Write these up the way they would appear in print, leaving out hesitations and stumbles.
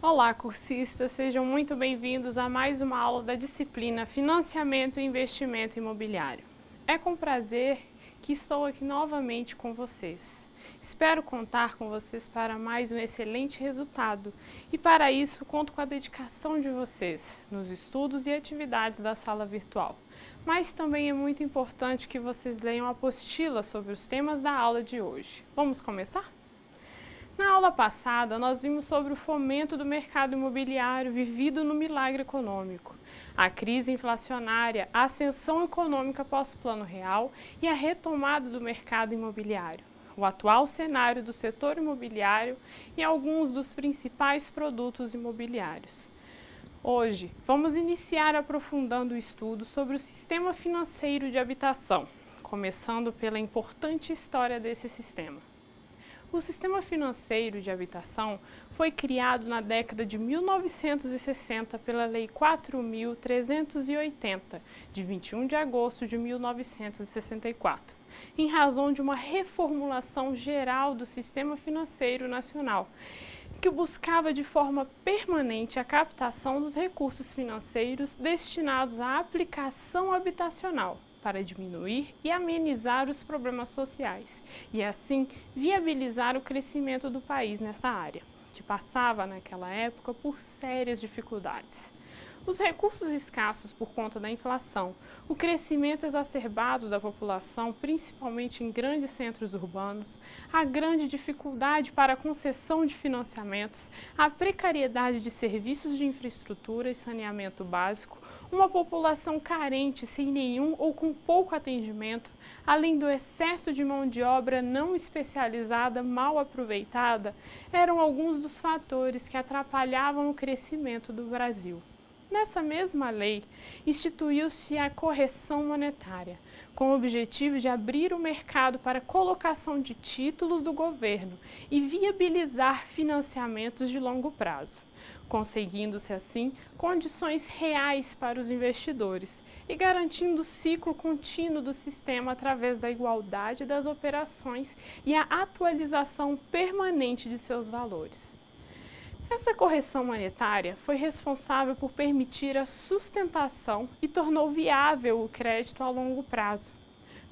Olá, cursistas! Sejam muito bem-vindos a mais uma aula da disciplina Financiamento e Investimento Imobiliário. É com prazer que estou aqui novamente com vocês. Espero contar com vocês para mais um excelente resultado e, para isso, conto com a dedicação de vocês nos estudos e atividades da sala virtual. Mas também é muito importante que vocês leiam a apostila sobre os temas da aula de hoje. Vamos começar? Na aula passada, nós vimos sobre o fomento do mercado imobiliário vivido no milagre econômico, a crise inflacionária, a ascensão econômica pós-Plano Real e a retomada do mercado imobiliário, o atual cenário do setor imobiliário e alguns dos principais produtos imobiliários. Hoje, vamos iniciar aprofundando o estudo sobre o sistema financeiro de habitação, começando pela importante história desse sistema. O sistema financeiro de habitação foi criado na década de 1960 pela Lei 4.380, de 21 de agosto de 1964, em razão de uma reformulação geral do sistema financeiro nacional, que buscava de forma permanente a captação dos recursos financeiros destinados à aplicação habitacional, para diminuir e amenizar os problemas sociais e, assim, viabilizar o crescimento do país nessa área, que passava, naquela época, por sérias dificuldades. Os recursos escassos por conta da inflação, o crescimento exacerbado da população, principalmente em grandes centros urbanos, a grande dificuldade para a concessão de financiamentos, a precariedade de serviços de infraestrutura e saneamento básico, uma população carente, sem nenhum ou com pouco atendimento, além do excesso de mão de obra não especializada mal aproveitada, eram alguns dos fatores que atrapalhavam o crescimento do Brasil. Nessa mesma lei, instituiu-se a correção monetária, com o objetivo de abrir o mercado para a colocação de títulos do governo e viabilizar financiamentos de longo prazo, conseguindo-se assim condições reais para os investidores e garantindo o ciclo contínuo do sistema através da igualdade das operações e a atualização permanente de seus valores. Essa correção monetária foi responsável por permitir a sustentação e tornou viável o crédito a longo prazo,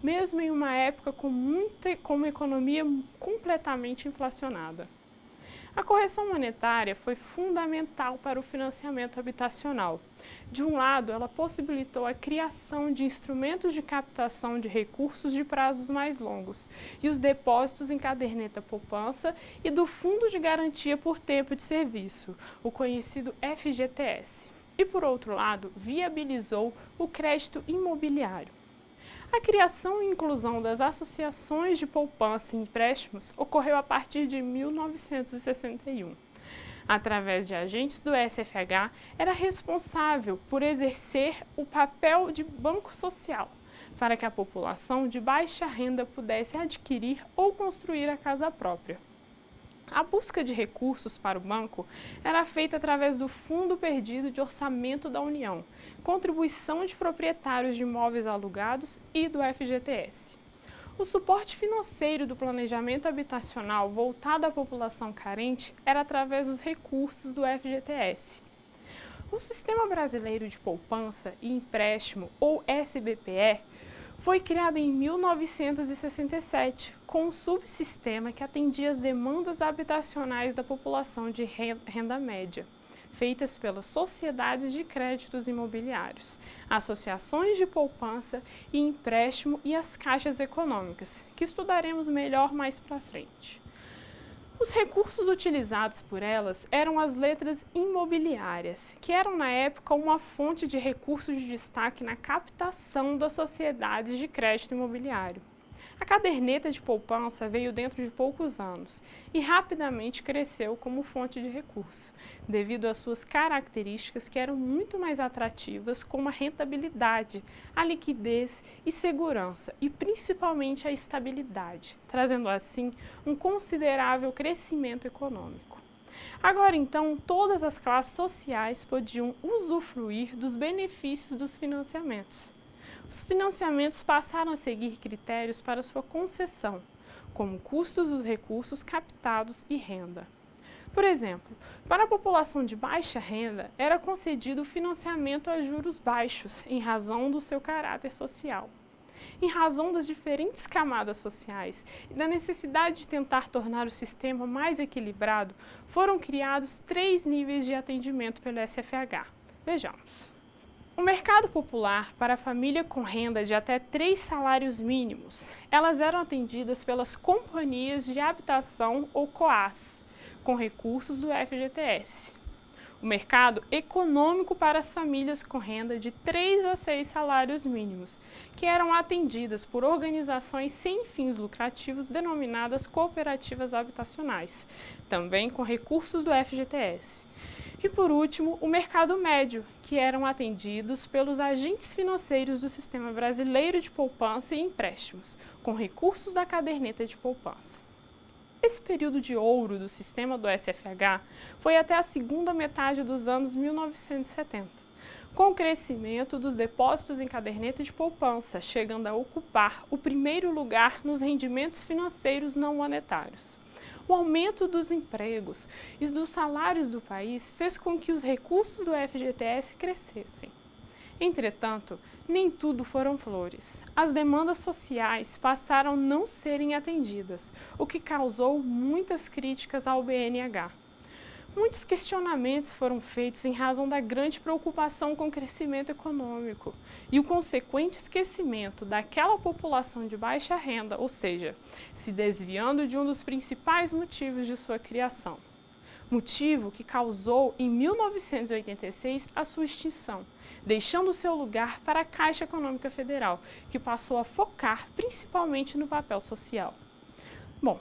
mesmo em uma época com uma economia completamente inflacionada. A correção monetária foi fundamental para o financiamento habitacional. De um lado, ela possibilitou a criação de instrumentos de captação de recursos de prazos mais longos e os depósitos em caderneta poupança e do Fundo de Garantia por Tempo de Serviço, o conhecido FGTS. E, por outro lado, viabilizou o crédito imobiliário. A criação e inclusão das associações de poupança e empréstimos ocorreu a partir de 1961. Através de agentes do SFH, era responsável por exercer o papel de banco social, para que a população de baixa renda pudesse adquirir ou construir a casa própria. A busca de recursos para o banco era feita através do Fundo Perdido de Orçamento da União, contribuição de proprietários de imóveis alugados e do FGTS. O suporte financeiro do planejamento habitacional voltado à população carente era através dos recursos do FGTS. O Sistema Brasileiro de Poupança e Empréstimo, ou SBPE, foi criado em 1967, com um subsistema que atendia às demandas habitacionais da população de renda média, feitas pelas sociedades de créditos imobiliários, associações de poupança e empréstimo e as caixas econômicas, que estudaremos melhor mais para frente. Os recursos utilizados por elas eram as letras imobiliárias, que eram na época uma fonte de recursos de destaque na captação das sociedades de crédito imobiliário. A caderneta de poupança veio dentro de poucos anos e rapidamente cresceu como fonte de recurso, devido às suas características que eram muito mais atrativas, como a rentabilidade, a liquidez e segurança, e principalmente a estabilidade, trazendo assim um considerável crescimento econômico. Agora, então, todas as classes sociais podiam usufruir dos benefícios dos financiamentos. Os financiamentos passaram a seguir critérios para sua concessão, como custos dos recursos captados e renda. Por exemplo, para a população de baixa renda, era concedido o financiamento a juros baixos, em razão do seu caráter social. Em razão das diferentes camadas sociais e da necessidade de tentar tornar o sistema mais equilibrado, foram criados 3 níveis de atendimento pelo SFH. Vejamos. O mercado popular para a família com renda de até 3 salários mínimos, elas eram atendidas pelas companhias de habitação ou COAS, com recursos do FGTS. O mercado econômico para as famílias com renda de 3 a 6 salários mínimos, que eram atendidas por organizações sem fins lucrativos denominadas cooperativas habitacionais, também com recursos do FGTS. E por último, o mercado médio, que eram atendidos pelos agentes financeiros do Sistema Brasileiro de Poupança e Empréstimos, com recursos da caderneta de poupança. Esse período de ouro do sistema do SFH foi até a segunda metade dos anos 1970, com o crescimento dos depósitos em caderneta de poupança, chegando a ocupar o primeiro lugar nos rendimentos financeiros não monetários. O aumento dos empregos e dos salários do país fez com que os recursos do FGTS crescessem. Entretanto, nem tudo foram flores. As demandas sociais passaram a não serem atendidas, o que causou muitas críticas ao BNH. Muitos questionamentos foram feitos em razão da grande preocupação com o crescimento econômico e o consequente esquecimento daquela população de baixa renda, ou seja, se desviando de um dos principais motivos de sua criação. Motivo que causou, em 1986, a sua extinção, deixando seu lugar para a Caixa Econômica Federal, que passou a focar principalmente no papel social. Bom,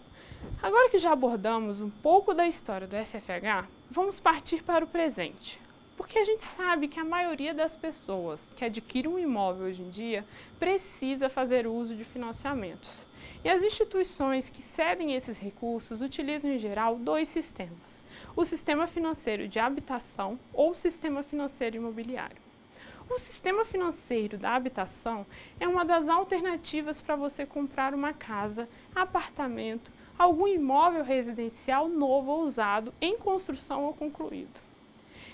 agora que já abordamos um pouco da história do SFH, vamos partir para o presente. Porque a gente sabe que a maioria das pessoas que adquirem um imóvel hoje em dia precisa fazer uso de financiamentos. E as instituições que cedem esses recursos utilizam em geral 2 sistemas: o sistema financeiro de habitação ou o sistema financeiro imobiliário. O sistema financeiro da habitação é uma das alternativas para você comprar uma casa, apartamento, algum imóvel residencial novo ou usado, em construção ou concluído.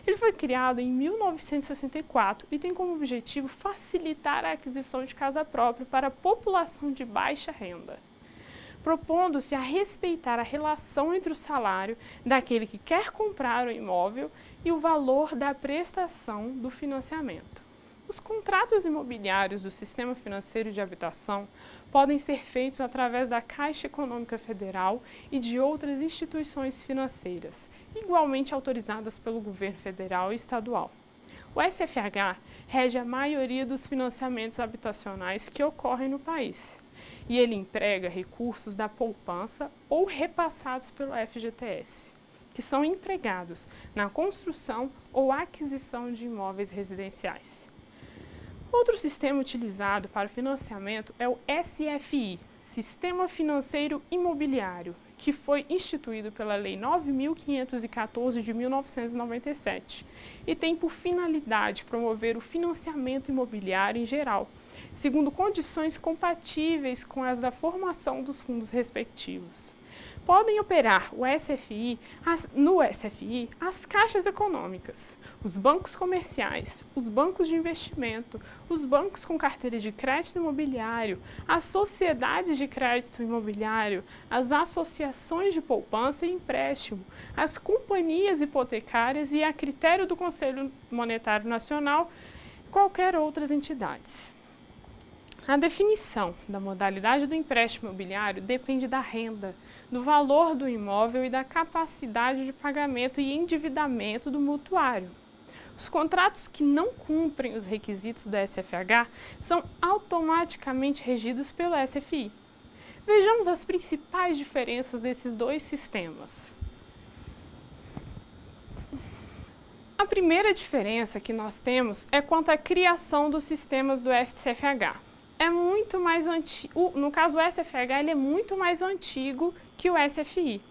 Ele foi criado em 1964 e tem como objetivo facilitar a aquisição de casa própria para a população de baixa renda, propondo-se a respeitar a relação entre o salário daquele que quer comprar o imóvel e o valor da prestação do financiamento. Os contratos imobiliários do Sistema Financeiro de Habitação podem ser feitos através da Caixa Econômica Federal e de outras instituições financeiras, igualmente autorizadas pelo governo federal e estadual. O SFH rege a maioria dos financiamentos habitacionais que ocorrem no país, e ele emprega recursos da poupança ou repassados pelo FGTS, que são empregados na construção ou aquisição de imóveis residenciais. Outro sistema utilizado para o financiamento é o SFI, Sistema Financeiro Imobiliário, que foi instituído pela Lei 9.514 de 1997 e tem por finalidade promover o financiamento imobiliário em geral, segundo condições compatíveis com as da formação dos fundos respectivos. Podem operar no SFI as caixas econômicas, os bancos comerciais, os bancos de investimento, os bancos com carteira de crédito imobiliário, as sociedades de crédito imobiliário, as associações de poupança e empréstimo, as companhias hipotecárias e, a critério do Conselho Monetário Nacional, qualquer outras entidades. A definição da modalidade do empréstimo imobiliário depende da renda, do valor do imóvel e da capacidade de pagamento e endividamento do mutuário. Os contratos que não cumprem os requisitos do SFH são automaticamente regidos pelo SFI. Vejamos as principais diferenças desses 2 sistemas. A primeira diferença que nós temos é quanto à criação dos sistemas do SFH. É muito mais antigo, no caso o SFH ele é muito mais antigo que o SFI.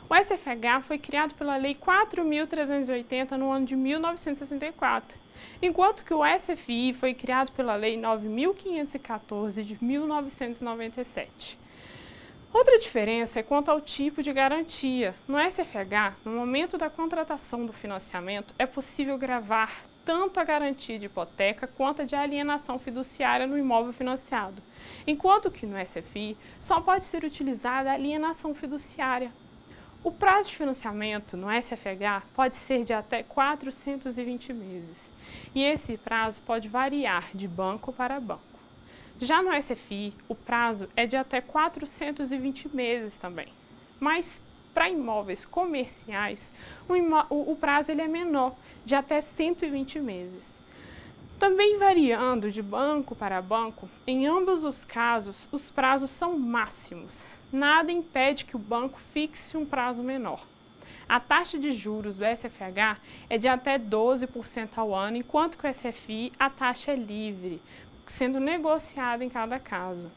O SFH foi criado pela Lei 4.380 no ano de 1964, enquanto que o SFI foi criado pela Lei 9.514 de 1997. Outra diferença é quanto ao tipo de garantia. No SFH, no momento da contratação do financiamento, é possível gravar tanto a garantia de hipoteca quanto a de alienação fiduciária no imóvel financiado, enquanto que no SFI só pode ser utilizada a alienação fiduciária. O prazo de financiamento no SFH pode ser de até 420 meses, e esse prazo pode variar de banco para banco. Já no SFI, o prazo é de até 420 meses também, mas para imóveis comerciais, o prazo ele é menor, de até 120 meses. Também variando de banco para banco, em ambos os casos, os prazos são máximos. Nada impede que o banco fixe um prazo menor. A taxa de juros do SFH é de até 12% ao ano, enquanto que o SFI a taxa é livre, sendo negociada em cada caso.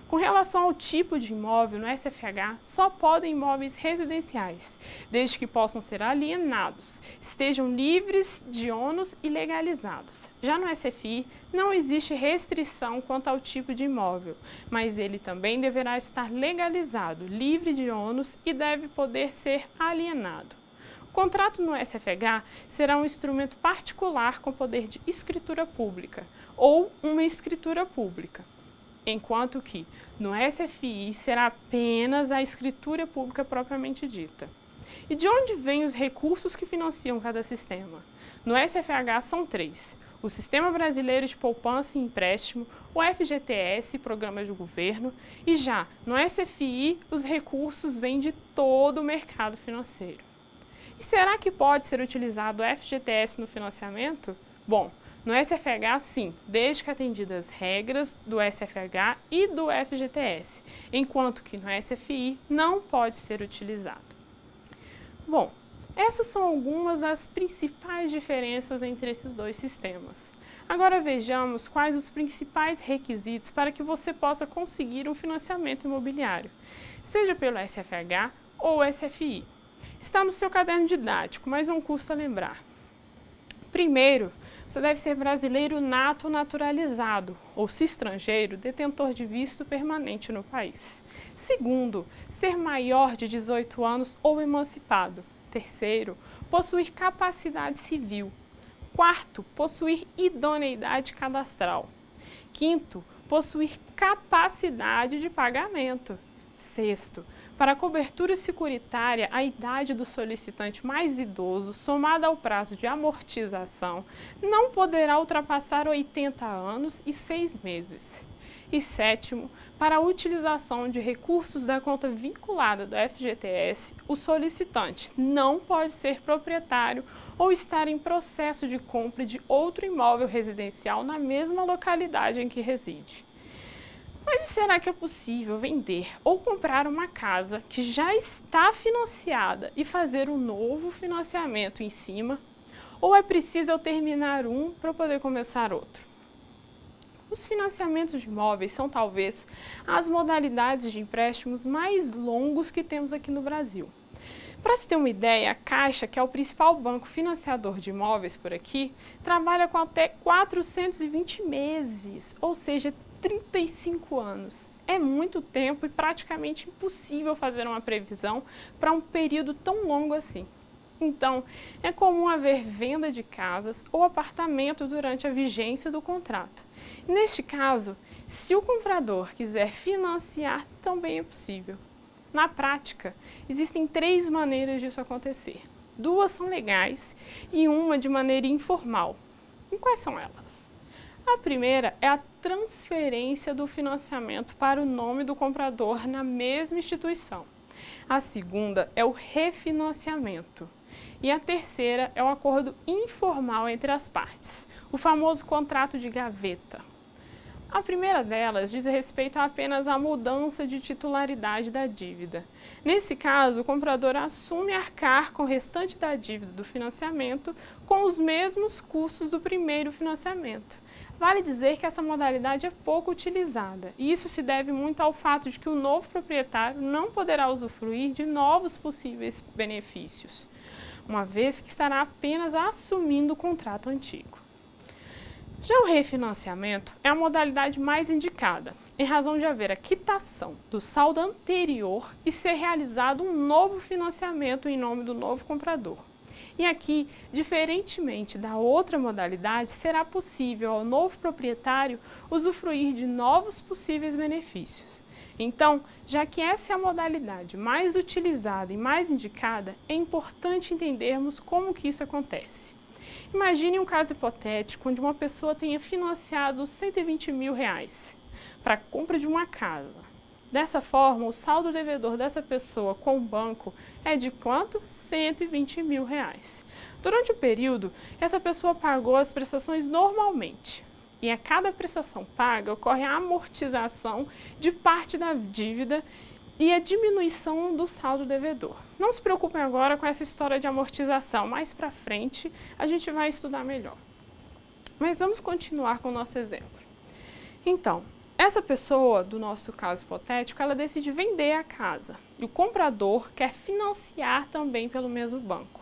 Com relação ao tipo de imóvel, no SFH só podem imóveis residenciais, desde que possam ser alienados, estejam livres de ônus e legalizados. Já no SFI, não existe restrição quanto ao tipo de imóvel, mas ele também deverá estar legalizado, livre de ônus e deve poder ser alienado. O contrato no SFH será um instrumento particular com poder de escritura pública ou uma escritura pública, enquanto que no SFI será apenas a escritura pública propriamente dita. E de onde vêm os recursos que financiam cada sistema? No SFH são 3: o Sistema Brasileiro de Poupança e Empréstimo, o FGTS, Programas do Governo, e já no SFI os recursos vêm de todo o mercado financeiro. E será que pode ser utilizado o FGTS no financiamento? Bom, no SFH sim, desde que atendidas as regras do SFH e do FGTS, enquanto que no SFI não pode ser utilizado. Bom, essas são algumas das principais diferenças entre esses dois sistemas. Agora vejamos quais os principais requisitos para que você possa conseguir um financiamento imobiliário, seja pelo SFH ou SFI. Está no seu caderno didático, mas não custa lembrar. Primeiro, você deve ser brasileiro nato ou naturalizado, ou, se estrangeiro, detentor de visto permanente no país. Segundo, ser maior de 18 anos ou emancipado. Terceiro, possuir capacidade civil. Quarto, possuir idoneidade cadastral. Quinto, possuir capacidade de pagamento. Sexto, para a cobertura securitária, a idade do solicitante mais idoso, somada ao prazo de amortização, não poderá ultrapassar 80 anos e 6 meses. E sétimo, para a utilização de recursos da conta vinculada do FGTS, o solicitante não pode ser proprietário ou estar em processo de compra de outro imóvel residencial na mesma localidade em que reside. Mas será que é possível vender ou comprar uma casa que já está financiada e fazer um novo financiamento em cima? Ou é preciso eu terminar um para poder começar outro? Os financiamentos de imóveis são talvez as modalidades de empréstimos mais longos que temos aqui no Brasil. Para se ter uma ideia, a Caixa, que é o principal banco financiador de imóveis por aqui, trabalha com até 420 meses, ou seja, 35 anos. É muito tempo e praticamente impossível fazer uma previsão para um período tão longo assim. Então, é comum haver venda de casas ou apartamento durante a vigência do contrato. Neste caso, se o comprador quiser financiar, também é possível. Na prática, existem 3 maneiras disso acontecer. 2 são legais e uma de maneira informal. E quais são elas? A primeira é a transferência do financiamento para o nome do comprador na mesma instituição. A segunda é o refinanciamento. E a terceira é o acordo informal entre as partes, o famoso contrato de gaveta. A primeira delas diz respeito apenas à mudança de titularidade da dívida. Nesse caso, o comprador assume arcar com o restante da dívida do financiamento com os mesmos custos do primeiro financiamento. Vale dizer que essa modalidade é pouco utilizada, e isso se deve muito ao fato de que o novo proprietário não poderá usufruir de novos possíveis benefícios, uma vez que estará apenas assumindo o contrato antigo. Já o refinanciamento é a modalidade mais indicada. em razão de haver a quitação do saldo anterior e ser realizado um novo financiamento em nome do novo comprador. E aqui, diferentemente da outra modalidade, será possível ao novo proprietário usufruir de novos possíveis benefícios. Então, já que essa é a modalidade mais utilizada e mais indicada, é importante entendermos como que isso acontece. Imagine um caso hipotético onde uma pessoa tenha financiado R$120 mil para a compra de uma casa. Dessa forma, o saldo devedor dessa pessoa com o banco é de quanto? R$120 mil. Durante o período, essa pessoa pagou as prestações normalmente. E a cada prestação paga, ocorre a amortização de parte da dívida e a diminuição do saldo devedor. Não se preocupem agora com essa história de amortização, mais para frente a gente vai estudar melhor. Mas vamos continuar com o nosso exemplo. Então, essa pessoa, do nosso caso hipotético, ela decide vender a casa e o comprador quer financiar também pelo mesmo banco.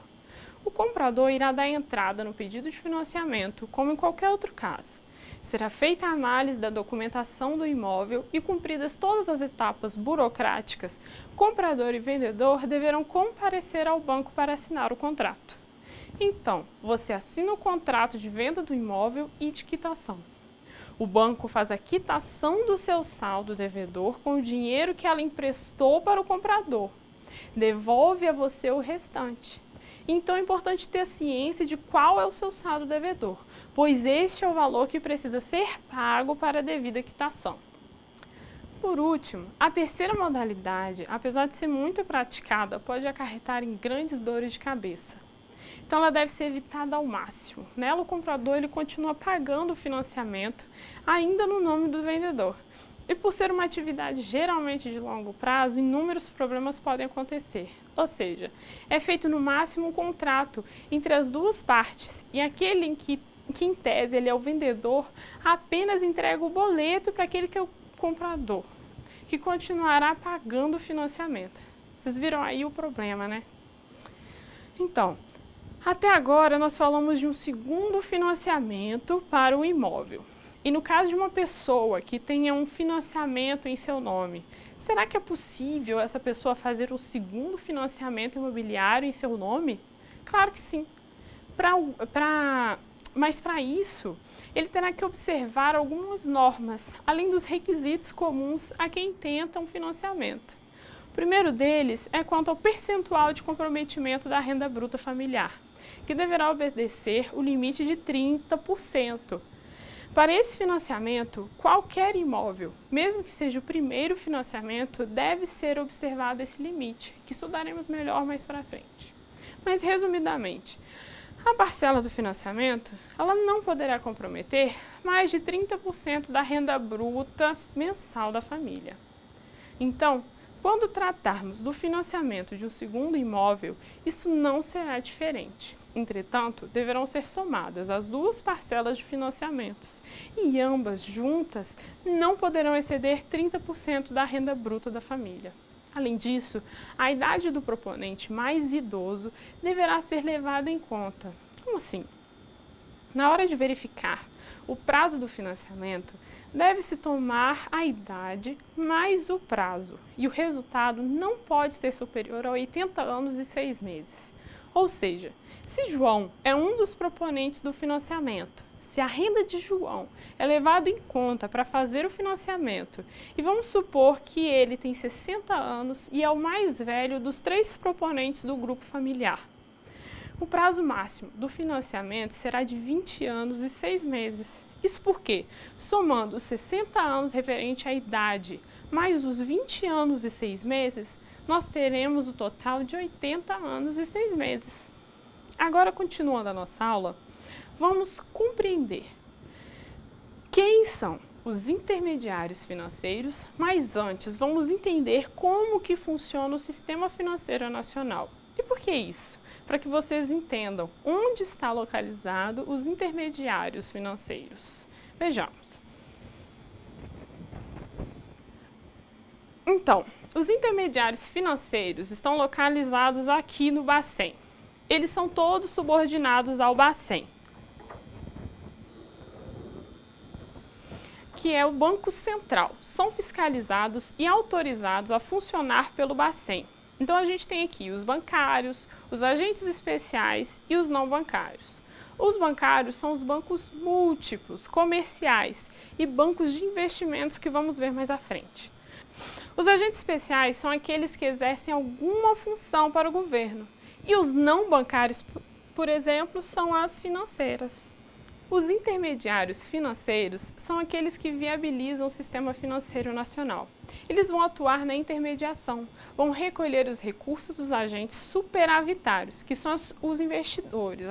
O comprador irá dar entrada no pedido de financiamento, como em qualquer outro caso. Será feita a análise da documentação do imóvel e, cumpridas todas as etapas burocráticas, comprador e vendedor deverão comparecer ao banco para assinar o contrato. Então, você assina o contrato de venda do imóvel e de quitação. O banco faz a quitação do seu saldo devedor com o dinheiro que ela emprestou para o comprador. Devolve a você o restante. Então é importante ter ciência de qual é o seu saldo devedor, pois este é o valor que precisa ser pago para a devida quitação. Por último, a terceira modalidade, apesar de ser muito praticada, pode acarretar em grandes dores de cabeça. Então ela deve ser evitada ao máximo. Nela, o comprador ele continua pagando o financiamento, ainda no nome do vendedor. E por ser uma atividade geralmente de longo prazo, inúmeros problemas podem acontecer. Ou seja, é feito no máximo um contrato entre as duas partes e aquele em que em tese ele é o vendedor, apenas entrega o boleto para aquele que é o comprador, que continuará pagando o financiamento. Vocês viram aí o problema, né? Então, até agora nós falamos de um segundo financiamento para o imóvel. E no caso de uma pessoa que tenha um financiamento em seu nome, será que é possível essa pessoa fazer um segundo financiamento imobiliário em seu nome? Claro que sim. Mas para isso, ele terá que observar algumas normas, além dos requisitos comuns a quem tenta um financiamento. O primeiro deles é quanto ao percentual de comprometimento da renda bruta familiar, que deverá obedecer o limite de 30%. Para esse financiamento, qualquer imóvel, mesmo que seja o primeiro financiamento, deve ser observado esse limite, que estudaremos melhor mais para frente. Mas, resumidamente, a parcela do financiamento ela não poderá comprometer mais de 30% da renda bruta mensal da família. Então, quando tratarmos do financiamento de um segundo imóvel, isso não será diferente. Entretanto, deverão ser somadas as duas parcelas de financiamentos e ambas juntas não poderão exceder 30% da renda bruta da família. Além disso, a idade do proponente mais idoso deverá ser levada em conta. Como assim? Na hora de verificar o prazo do financiamento, deve-se tomar a idade mais o prazo, e o resultado não pode ser superior a 80 anos e 6 meses. Ou seja, se João é um dos proponentes do financiamento, se a renda de João é levada em conta para fazer o financiamento, e vamos supor que ele tem 60 anos e é o mais velho dos 3 proponentes do grupo familiar, o prazo máximo do financiamento será de 20 anos e 6 meses. Isso porque, somando os 60 anos referente à idade, mais os 20 anos e 6 meses, nós teremos o total de 80 anos e 6 meses. Agora, continuando a nossa aula, vamos compreender quem são os intermediários financeiros, mas antes vamos entender como que funciona o sistema financeiro nacional. E por que isso? Para que vocês entendam onde está localizado os intermediários financeiros. Vejamos. Então, os intermediários financeiros estão localizados aqui no Bacen. Eles são todos subordinados ao Bacen. que é o Banco Central. São fiscalizados e autorizados a funcionar pelo Bacen. Então a gente tem aqui os bancários, os agentes especiais e os não bancários. Os bancários são os bancos múltiplos, comerciais e bancos de investimentos que vamos ver mais à frente. Os agentes especiais são aqueles que exercem alguma função para o governo. E os não bancários, por exemplo, são as financeiras. Os intermediários financeiros são aqueles que viabilizam o sistema financeiro nacional. Eles vão atuar na intermediação, vão recolher os recursos dos agentes superavitários, que são os investidores,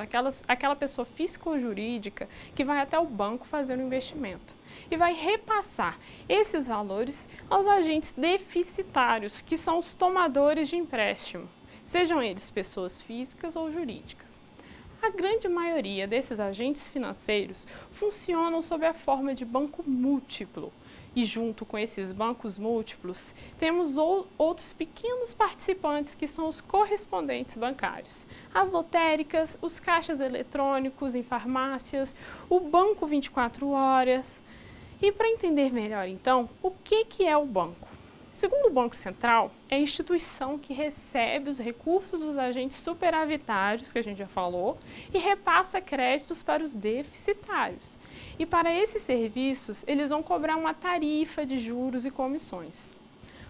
aquela pessoa física ou jurídica que vai até o banco fazer o investimento. E vai repassar esses valores aos agentes deficitários, que são os tomadores de empréstimo, sejam eles pessoas físicas ou jurídicas. A grande maioria desses agentes financeiros funcionam sob a forma de banco múltiplo. E junto com esses bancos múltiplos, temos outros pequenos participantes que são os correspondentes bancários. As lotéricas, os caixas eletrônicos em farmácias, o banco 24 horas. E para entender melhor então, o que é o banco? Segundo o Banco Central, é a instituição que recebe os recursos dos agentes superavitários, que a gente já falou, e repassa créditos para os deficitários. E para esses serviços, eles vão cobrar uma tarifa de juros e comissões.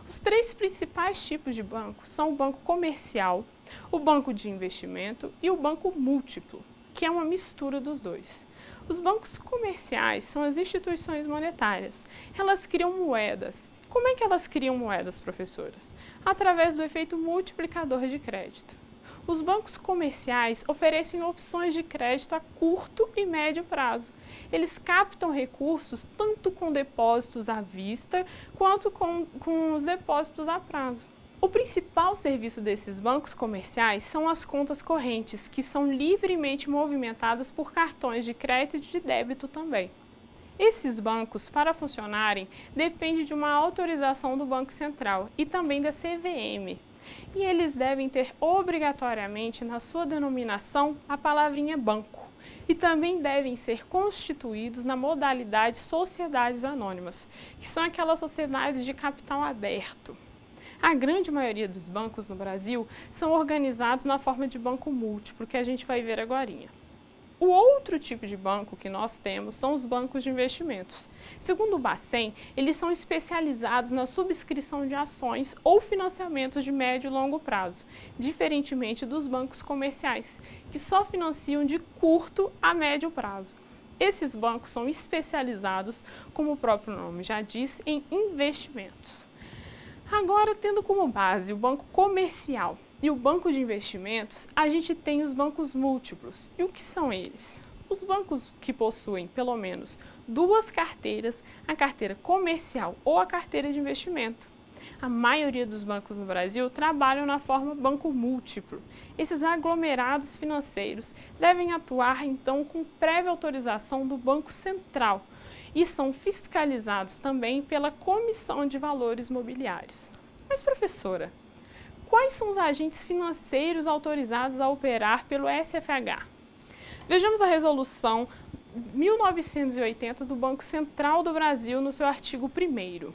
Os três principais tipos de banco são o banco comercial, o banco de investimento e o banco múltiplo, que é uma mistura dos dois. Os bancos comerciais são as instituições monetárias. Elas criam moedas. Como é que elas criam moedas, professoras? Através do efeito multiplicador de crédito. Os bancos comerciais oferecem opções de crédito a curto e médio prazo. Eles captam recursos tanto com depósitos à vista quanto com os depósitos a prazo. O principal serviço desses bancos comerciais são as contas correntes, que são livremente movimentadas por cartões de crédito e de débito também. Esses bancos, para funcionarem, dependem de uma autorização do Banco Central e também da CVM. E eles devem ter obrigatoriamente na sua denominação a palavrinha banco. E também devem ser constituídos na modalidade sociedades anônimas, que são aquelas sociedades de capital aberto. A grande maioria dos bancos no Brasil são organizados na forma de banco múltiplo, que a gente vai ver agorinha. O outro tipo de banco que nós temos são os bancos de investimentos. Segundo o Bacen, eles são especializados na subscrição de ações ou financiamentos de médio e longo prazo, diferentemente dos bancos comerciais, que só financiam de curto a médio prazo. Esses bancos são especializados, como o próprio nome já diz, em investimentos. Agora, tendo como base o banco comercial e o banco de investimentos, a gente tem os bancos múltiplos. E o que são eles? Os bancos que possuem pelo menos duas carteiras, a carteira comercial ou a carteira de investimento. A maioria dos bancos no Brasil trabalham na forma banco múltiplo. Esses aglomerados financeiros devem atuar então com prévia autorização do Banco Central e são fiscalizados também pela Comissão de Valores Mobiliários. Mas, professora, quais são os agentes financeiros autorizados a operar pelo SFH? Vejamos a resolução 1980 do Banco Central do Brasil no seu artigo 1º.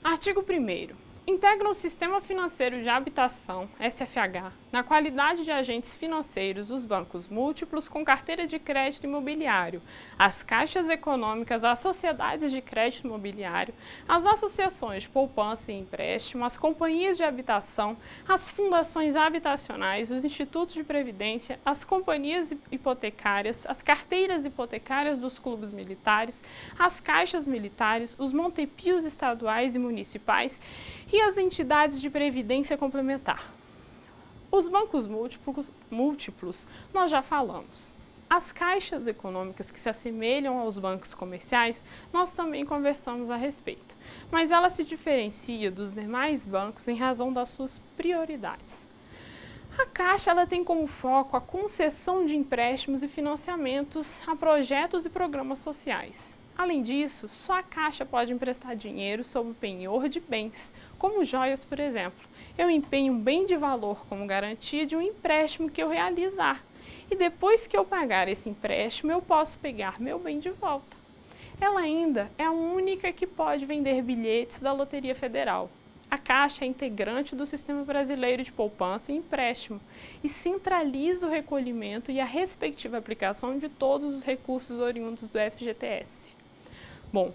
Artigo 1º. Integram o Sistema Financeiro de Habitação, SFH, na qualidade de agentes financeiros, os bancos múltiplos com carteira de crédito imobiliário, as caixas econômicas, as sociedades de crédito imobiliário, as associações de poupança e empréstimo, as companhias de habitação, as fundações habitacionais, os institutos de previdência, as companhias hipotecárias, as carteiras hipotecárias dos clubes militares, as caixas militares, os montepios estaduais e municipais e as entidades de previdência complementar. Os bancos múltiplos nós já falamos. As caixas econômicas que se assemelham aos bancos comerciais, nós também conversamos a respeito, mas ela se diferencia dos demais bancos em razão das suas prioridades. A Caixa ela tem como foco a concessão de empréstimos e financiamentos a projetos e programas sociais. Além disso, só a Caixa pode emprestar dinheiro sob o penhor de bens, como joias, por exemplo. Eu empenho um bem de valor como garantia de um empréstimo que eu realizar. E depois que eu pagar esse empréstimo, eu posso pegar meu bem de volta. Ela ainda é a única que pode vender bilhetes da Loteria Federal. A Caixa é integrante do Sistema Brasileiro de Poupança e Empréstimo e centraliza o recolhimento e a respectiva aplicação de todos os recursos oriundos do FGTS. Bom,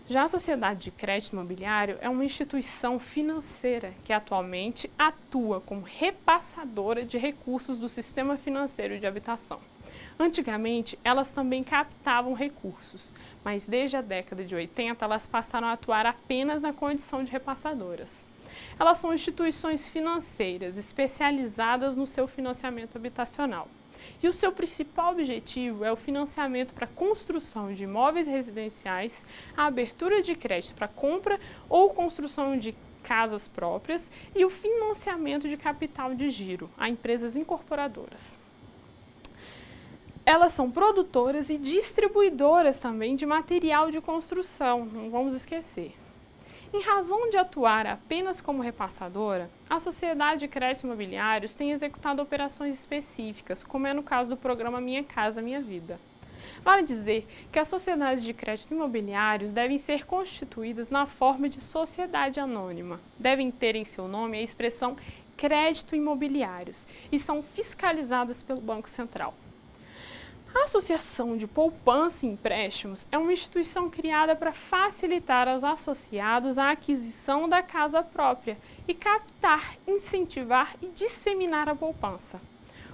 já a Sociedade de Crédito Imobiliário é uma instituição financeira que atualmente atua como repassadora de recursos do Sistema Financeiro de Habitação. Antigamente, elas também captavam recursos, mas desde a década de 80 elas passaram a atuar apenas na condição de repassadoras. Elas são instituições financeiras especializadas no seu financiamento habitacional. E o seu principal objetivo é o financiamento para a construção de imóveis residenciais, a abertura de crédito para compra ou construção de casas próprias e o financiamento de capital de giro a empresas incorporadoras. Elas são produtoras e distribuidoras também de material de construção, não vamos esquecer. Em razão de atuar apenas como repassadora, a Sociedade de Créditos Imobiliários tem executado operações específicas, como é no caso do programa Minha Casa Minha Vida. Vale dizer que as sociedades de crédito imobiliários devem ser constituídas na forma de sociedade anônima, devem ter em seu nome a expressão crédito imobiliários e são fiscalizadas pelo Banco Central. A Associação de Poupança e Empréstimos é uma instituição criada para facilitar aos associados a aquisição da casa própria e captar, incentivar e disseminar a poupança.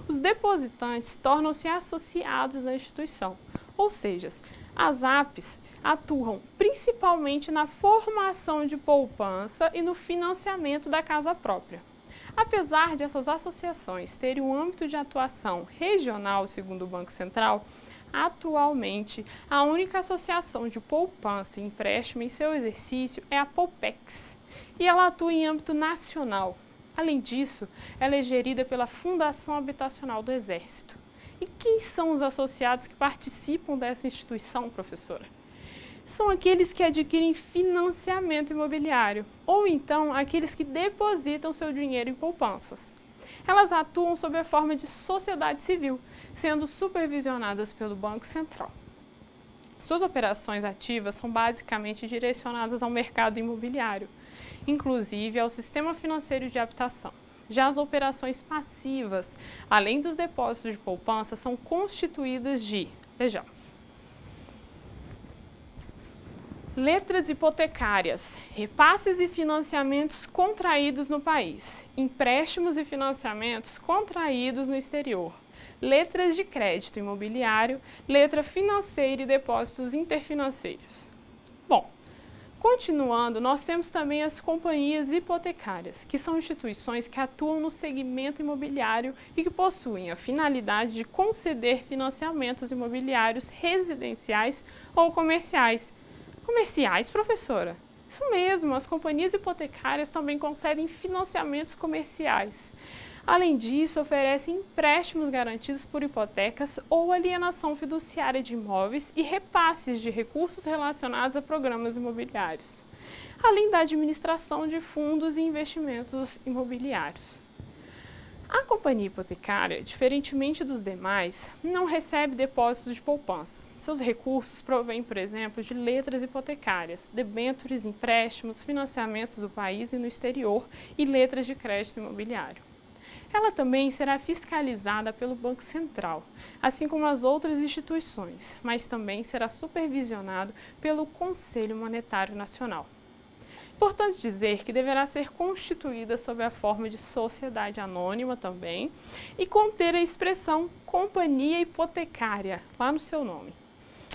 Os depositantes tornam-se associados da instituição, ou seja, as APs atuam principalmente na formação de poupança e no financiamento da casa própria. Apesar de essas associações terem um âmbito de atuação regional, segundo o Banco Central, atualmente a única associação de poupança e empréstimo em seu exercício é a Poupex, e ela atua em âmbito nacional. Além disso, ela é gerida pela Fundação Habitacional do Exército. E quem são os associados que participam dessa instituição, professora? São aqueles que adquirem financiamento imobiliário, ou então aqueles que depositam seu dinheiro em poupanças. Elas atuam sob a forma de sociedade civil, sendo supervisionadas pelo Banco Central. Suas operações ativas são basicamente direcionadas ao mercado imobiliário, inclusive ao sistema financeiro de habitação. Já as operações passivas, além dos depósitos de poupança, são constituídas de, vejamos, letras hipotecárias, repasses e financiamentos contraídos no país, empréstimos e financiamentos contraídos no exterior, letras de crédito imobiliário, letra financeira e depósitos interfinanceiros. Bom, continuando, nós temos também as companhias hipotecárias, que são instituições que atuam no segmento imobiliário e que possuem a finalidade de conceder financiamentos imobiliários residenciais ou comerciais. Comerciais, professora? Isso mesmo, as companhias hipotecárias também concedem financiamentos comerciais. Além disso, oferecem empréstimos garantidos por hipotecas ou alienação fiduciária de imóveis e repasses de recursos relacionados a programas imobiliários, além da administração de fundos e investimentos imobiliários. A companhia hipotecária, diferentemente dos demais, não recebe depósitos de poupança. Seus recursos provêm, por exemplo, de letras hipotecárias, debêntures, empréstimos, financiamentos do país e no exterior e letras de crédito imobiliário. Ela também será fiscalizada pelo Banco Central, assim como as outras instituições, mas também será supervisionado pelo Conselho Monetário Nacional. Importante dizer que deverá ser constituída sob a forma de sociedade anônima também e conter a expressão companhia hipotecária lá no seu nome.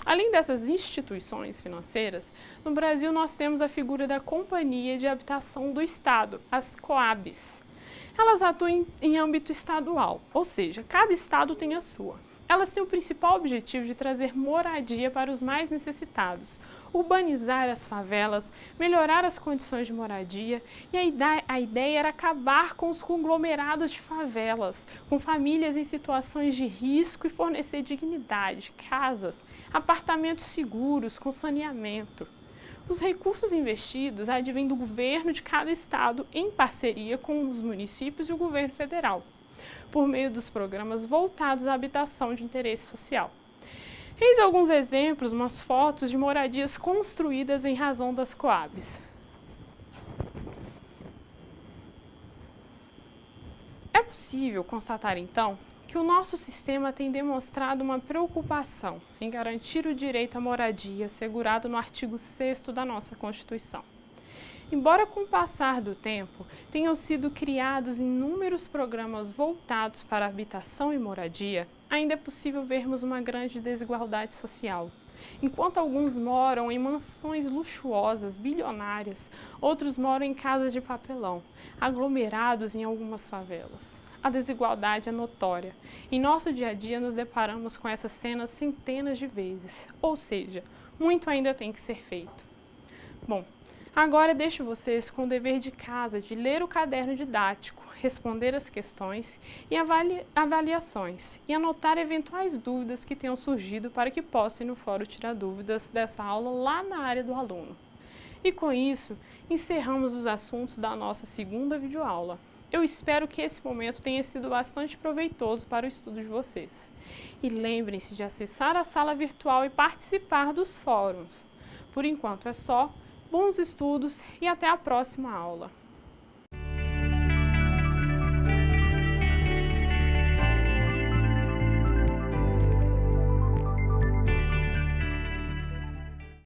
Além dessas instituições financeiras, no Brasil nós temos a figura da Companhia de Habitação do Estado, as COABs. Elas atuam em âmbito estadual, ou seja, cada estado tem a sua. Elas têm o principal objetivo de trazer moradia para os mais necessitados, urbanizar as favelas, melhorar as condições de moradia, e a ideia era acabar com os conglomerados de favelas, com famílias em situações de risco e fornecer dignidade, casas, apartamentos seguros, com saneamento. Os recursos investidos advêm do governo de cada estado em parceria com os municípios e o governo federal, por meio dos programas voltados à habitação de interesse social. Eis alguns exemplos, umas fotos de moradias construídas em razão das Coabs. É possível constatar, então, que o nosso sistema tem demonstrado uma preocupação em garantir o direito à moradia assegurado no artigo 6º da nossa Constituição. Embora com o passar do tempo tenham sido criados inúmeros programas voltados para habitação e moradia, ainda é possível vermos uma grande desigualdade social. Enquanto alguns moram em mansões luxuosas, bilionárias, outros moram em casas de papelão, aglomerados em algumas favelas. A desigualdade é notória. Em nosso dia a dia nos deparamos com essas cenas centenas de vezes, ou seja, muito ainda tem que ser feito. Bom, agora deixo vocês com o dever de casa de ler o caderno didático, responder as questões e avaliações e anotar eventuais dúvidas que tenham surgido para que possam ir no fórum tirar dúvidas dessa aula lá na área do aluno. E com isso, encerramos os assuntos da nossa segunda videoaula. Eu espero que esse momento tenha sido bastante proveitoso para o estudo de vocês. E lembrem-se de acessar a sala virtual e participar dos fóruns. Por enquanto é só. Bons estudos e até a próxima aula!